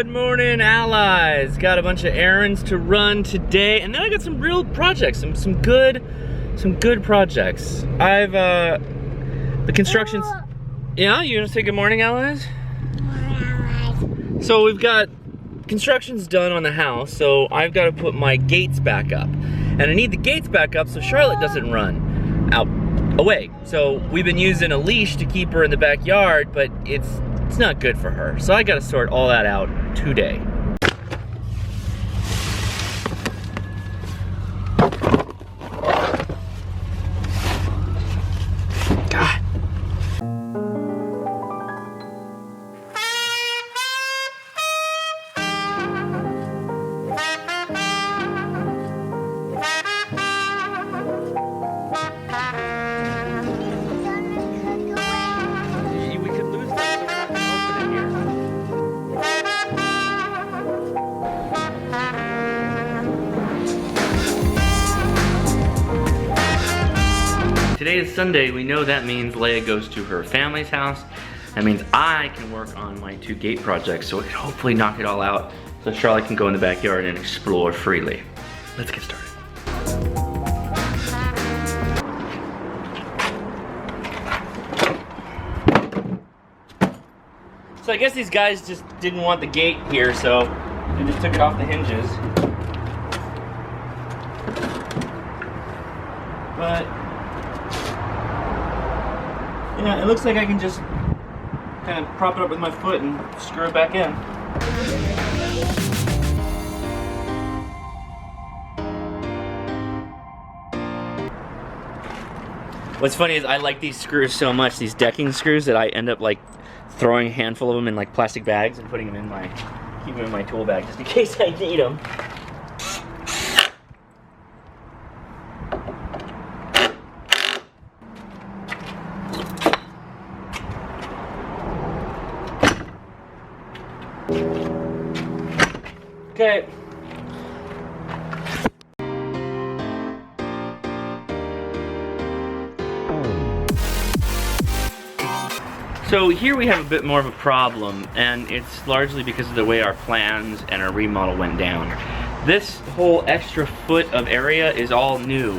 Good morning, allies. Got a bunch of errands to run today, and then I got some real projects, some good projects. I've the construction's. Yeah, you gonna say good morning, allies? So we've got construction's done on the house, so I've got to put my gates back up, and I need the gates back up so Charlotte doesn't run out away. So we've been using a leash to keep her in the backyard, but it's not good for her. So I got to sort all that out today. God. We could lose them, so we're not going to open it here. Today is Sunday. We know that means Leia goes to her family's house. That means I can work on my 2 gate projects, so we can hopefully knock it all out so Charlotte can go in the backyard and explore freely. Let's get started. So I guess these guys just didn't want the gate here, so they just took it off the hinges. But yeah, it looks like I can just kind of prop it up with my foot and screw it back in. What's funny is I like these screws so much, these decking screws, that I end up like throwing a handful of them in like plastic bags and putting them in my, keep them in my tool bag just in case I need them. Okay. So here we have a bit more of a problem, and it's largely because of the way our plans and our remodel went down. This whole extra foot of area is all new.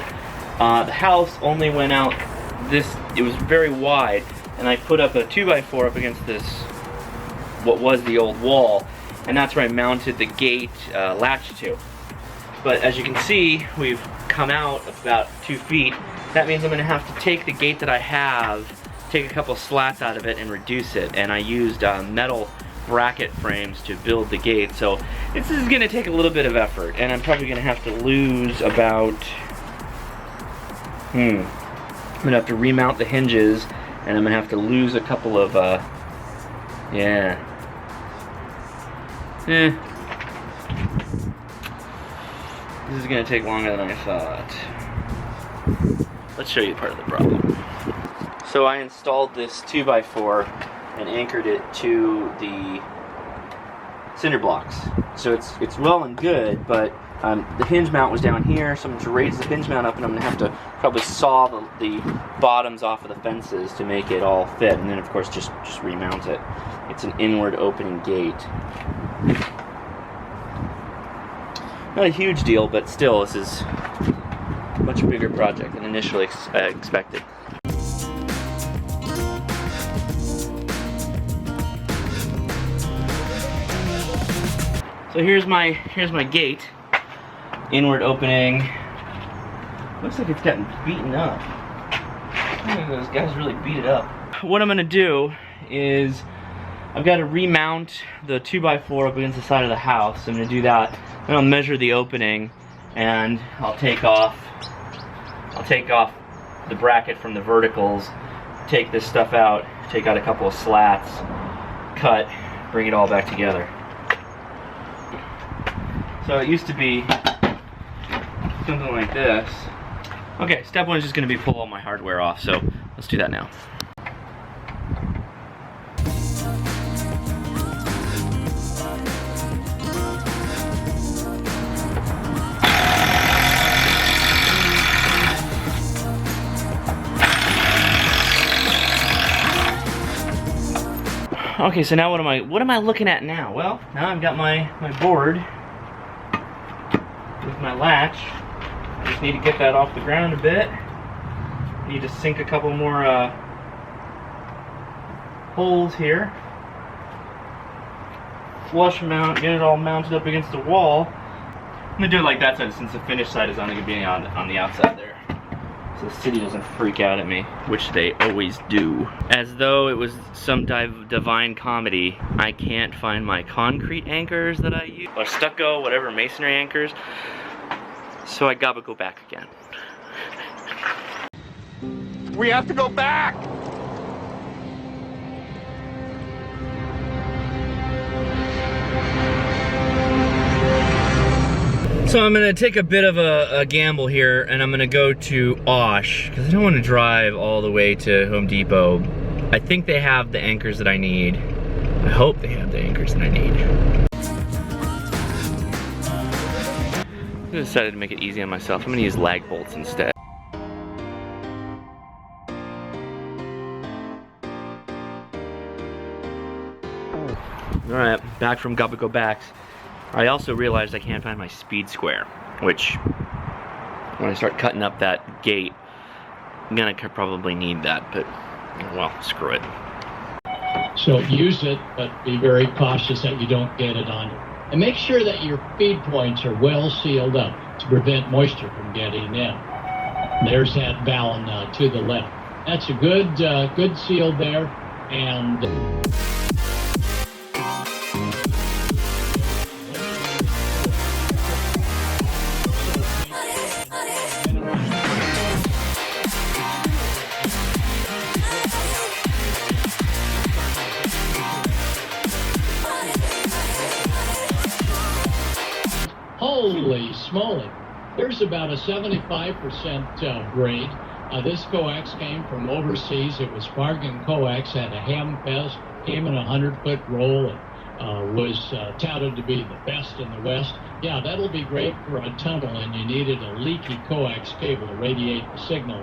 The house only went out this, it was very wide, and I put up a 2x4 up against this, what was the old wall, and that's where I mounted the gate latch to. But as you can see, we've come out about 2 feet. That means I'm gonna have to take the gate that I have, take a couple slats out of it and reduce it, and I used metal bracket frames to build the gate, so this is gonna take a little bit of effort, and I'm probably gonna have to lose about I'm gonna have to remount the hinges, and I'm gonna have to lose a couple of this is gonna take longer than I thought. Let's show you part of the problem. So I installed this 2x4 and anchored it to the cinder blocks. So it's well and good, but the hinge mount was down here, so I'm going to raise the hinge mount up, and I'm going to have to probably saw the bottoms off of the fences to make it all fit, and then of course just remount it. It's an inward opening gate. Not a huge deal, but still, this is a much bigger project than initially expected. So here's my gate, inward opening. Looks like it's gotten beaten up. I think those guys really beat it up. What I'm gonna do is I've got to remount the 2x4 up against the side of the house. I'm gonna do that. Then I'll measure the opening, and I'll take off the bracket from the verticals, take this stuff out, take out a couple of slats, cut, bring it all back together. So it used to be something like this. Okay, step 1 is just going to be pull all my hardware off, so let's do that now. Okay, so now what am I looking at now? Well, now I've got my board with my latch. I just need to get that off the ground a bit. Need to sink a couple more holes here. Flush mount, get it all mounted up against the wall. I'm gonna do it like that side since the finished side is only gonna be on the outside there. So the city doesn't freak out at me, which they always do. As though it was some divine comedy, I can't find my concrete anchors that I use, or stucco, whatever, masonry anchors. So I gotta go back again. We have to go back! So I'm gonna take a bit of a gamble here, and I'm gonna go to Osh, because I don't want to drive all the way to Home Depot. I think they have the anchors that I need. I hope they have the anchors that I need. I decided to make it easy on myself. I'm gonna use lag bolts instead. Alright, back from Go Backs. I also realized I can't find my speed square, which, when I start cutting up that gate, I'm gonna probably need that, but, well, screw it. So use it, but be very cautious that you don't get it on you. And make sure that your feed points are well sealed up to prevent moisture from getting in. There's that valve to the left. That's a good seal there, and... Holy smoly. There's about a 75% grade. This coax came from overseas. It was bargain coax, had a ham fest, came in a 100-foot roll, and was touted to be the best in the West. Yeah, that'll be great for a tunnel, and you needed a leaky coax cable to radiate the signal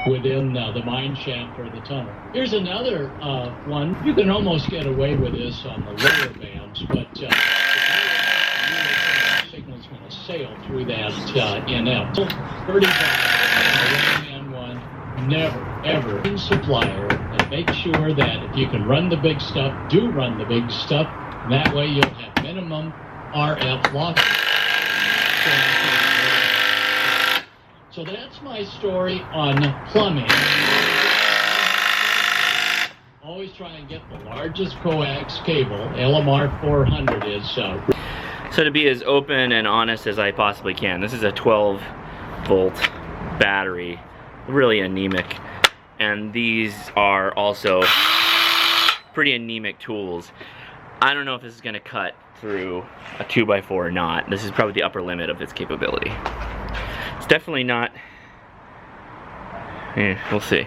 within the mine shaft or the tunnel. Here's another one. You can almost get away with this on the lower bands, but signal's going to sail through that NF. 35 and one, never, ever in supplier, and make sure that if you can run the big stuff, do run the big stuff, and that way you'll have minimum RF losses. So that's my story on plumbing. Always try and get the largest coax cable. LMR 400 is... So to be as open and honest as I possibly can, this is a 12-volt battery, really anemic, and these are also pretty anemic tools. I don't know if this is going to cut through a 2x4 or not. This is probably the upper limit of its capability. It's definitely not... Yeah, we'll see.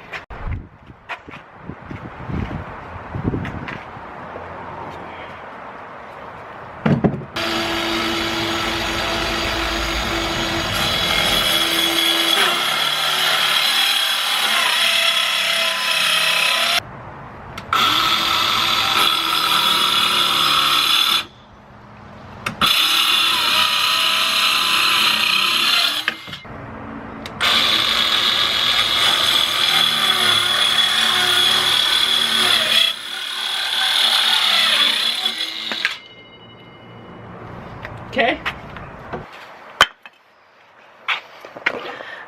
Okay.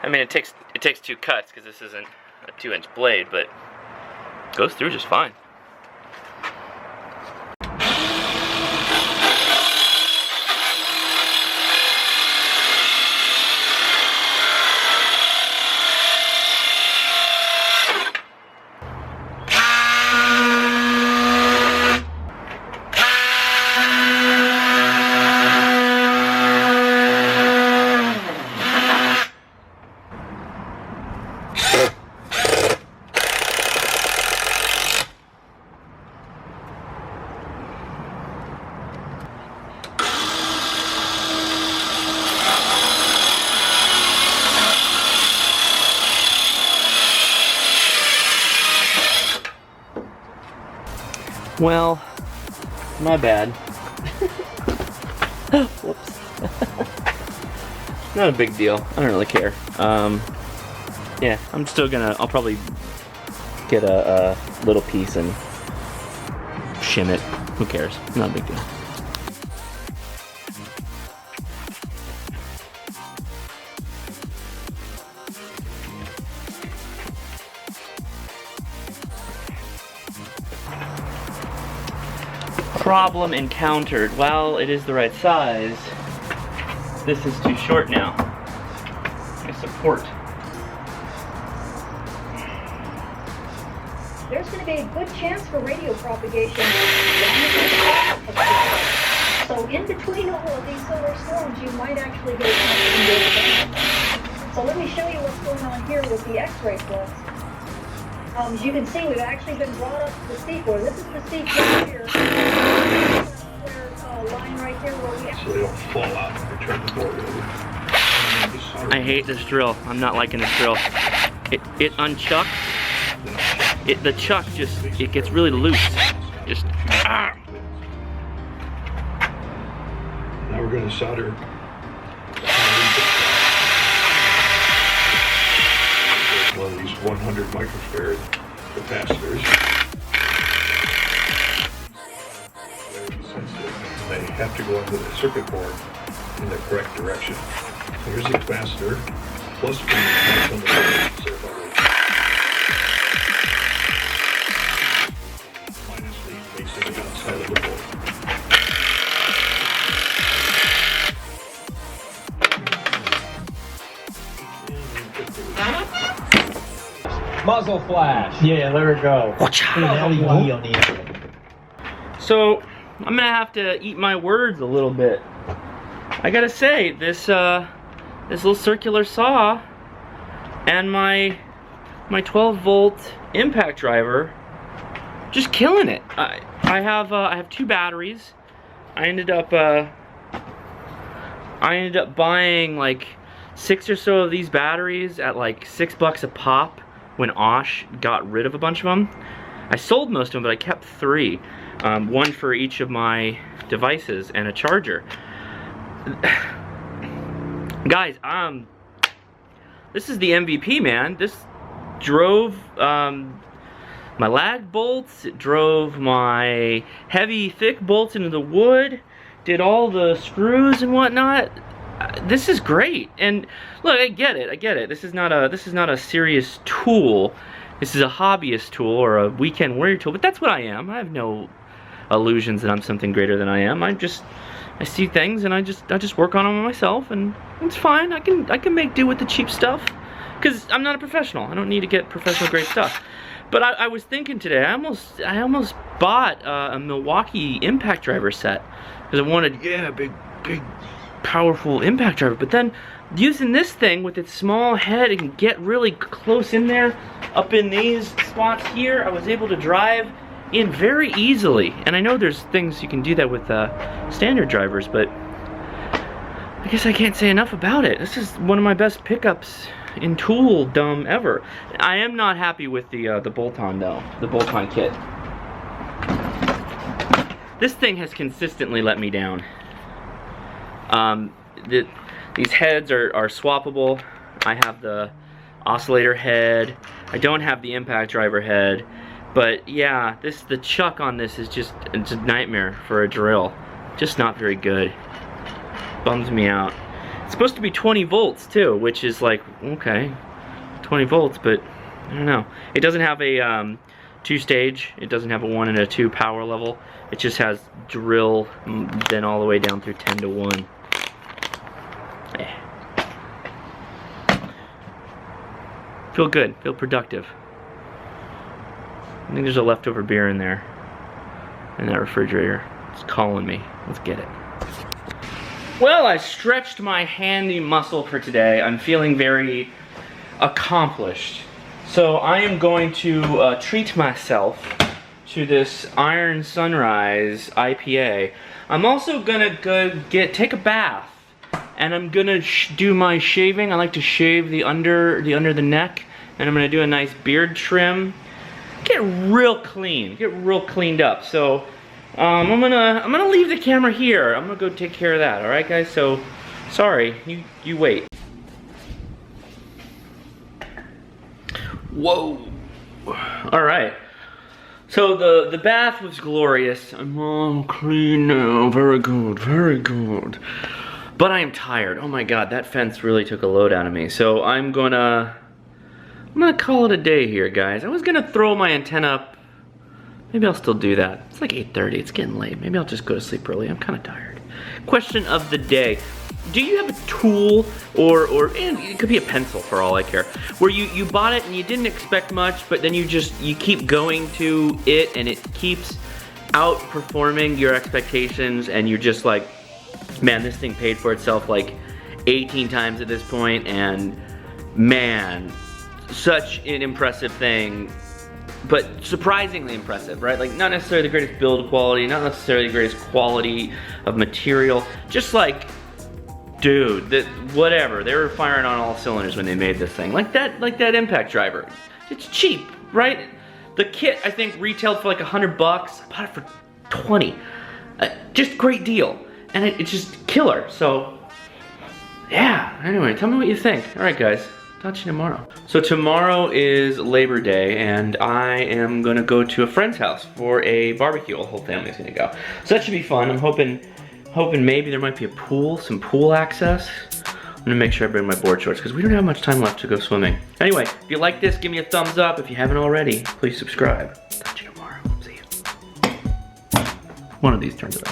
I mean, it takes two cuts because this isn't a 2-inch blade, but it goes through just fine. Well, my bad. Whoops. Not a big deal. I don't really care. Yeah, I'm still gonna, I'll probably get a little piece and shim it. Who cares? Not a big deal. Problem encountered. Well, it is the right size. This is too short now. My support. There's going to be a good chance for radio propagation. So in between all of these solar storms, you might actually get a chance. So let me show you what's going on here with the X-ray flux. As you can see, we've actually been brought up to the seafloor. This is the seafloor here. Line right here where we So they don't fall out and turn the board over. I hate this drill. I'm not liking this drill. It unchucks. The chuck just, it gets really loose. Just, ah. Now we're going to solder. One of these 100 microfarad capacitors. They have to go into the circuit board in the correct direction. Here's the capacitor, plus the minus the basic outside of the board. Muzzle flash. Yeah, there we go. So, I'm gonna have to eat my words a little bit. I gotta say, this little circular saw and my 12-volt impact driver, just killing it. I have 2 batteries. I ended up buying like 6 or so of these batteries at like $6 a pop when Osh got rid of a bunch of them. I sold most of them, but I kept 3. One for each of my devices and a charger. Guys, this is the MVP, man. This drove my lag bolts, it drove my heavy, thick bolts into the wood, did all the screws and whatnot. This is great. And look, I get it. This is not a serious tool. This is a hobbyist tool or a weekend warrior tool, but that's what I am. I have no illusions that I'm something greater than I am. I see things and I just work on them myself, and it's fine. I can make do with the cheap stuff because I'm not a professional. I don't need to get professional grade stuff. But I was thinking today, I almost bought a Milwaukee impact driver set because I wanted, yeah, big powerful impact driver. But then using this thing with its small head, it can get really close in there, up in these spots here. I was able to drive in very easily. And I know there's things you can do that with standard drivers, but I guess I can't say enough about it. This is one of my best pickups in tooldom ever. I am not happy with the bolt-on though, the bolt-on kit. This thing has consistently let me down. These heads are swappable. I have the oscillator head. I don't have the impact driver head. But yeah, the chuck on this is just, it's a nightmare for a drill. Just not very good. Bums me out. It's supposed to be 20 volts too, which is like, okay, 20 volts, but I don't know. It doesn't have a 2-stage. It doesn't have a 1 and a 2 power level. It just has drill, then all the way down through 10 to 1. Feel good, feel productive. I think there's a leftover beer in there, in that refrigerator. It's calling me. Let's get it. Well, I stretched my handy muscle for today. I'm feeling very accomplished. So I am going to treat myself to this Iron Sunrise IPA. I'm also gonna go take a bath, and I'm gonna do my shaving. I like to shave the under the neck, and I'm gonna do a nice beard trim. get real clean, get real cleaned up. So I'm gonna leave the camera here. I'm gonna go take care of that. All right, guys. So sorry, you wait. Whoa. All right. So the bath was glorious. I'm all clean now. Very good, very good. But I am tired. Oh my God, that fence really took a load out of me. So I'm gonna call it a day here, guys. I was gonna throw my antenna up. Maybe I'll still do that. It's like 8:30, it's getting late. Maybe I'll just go to sleep early. I'm kind of tired. Question of the day. Do you have a tool, or and it could be a pencil for all I care, where you bought it and you didn't expect much, but then you keep going to it and it keeps outperforming your expectations, and you're just like, man, this thing paid for itself like 18 times at this point, and man, such an impressive thing, but surprisingly impressive, right? Like, not necessarily the greatest build quality, not necessarily the greatest quality of material, just like, dude, whatever, they were firing on all cylinders when they made this thing. Like that impact driver. It's cheap, right? The kit, I think, retailed for like $100. I bought it for 20. Just great deal. And it's just killer, so yeah. Anyway, tell me what you think. All right, guys, talk to you tomorrow. So tomorrow is Labor Day, and I am gonna go to a friend's house for a barbecue. The whole family's gonna go. So that should be fun. I'm hoping maybe there might be a pool, some pool access. I'm gonna make sure I bring my board shorts because we don't have much time left to go swimming. Anyway, if you like this, give me a thumbs up. If you haven't already, please subscribe. Talk to you tomorrow. See you. One of these turns it off.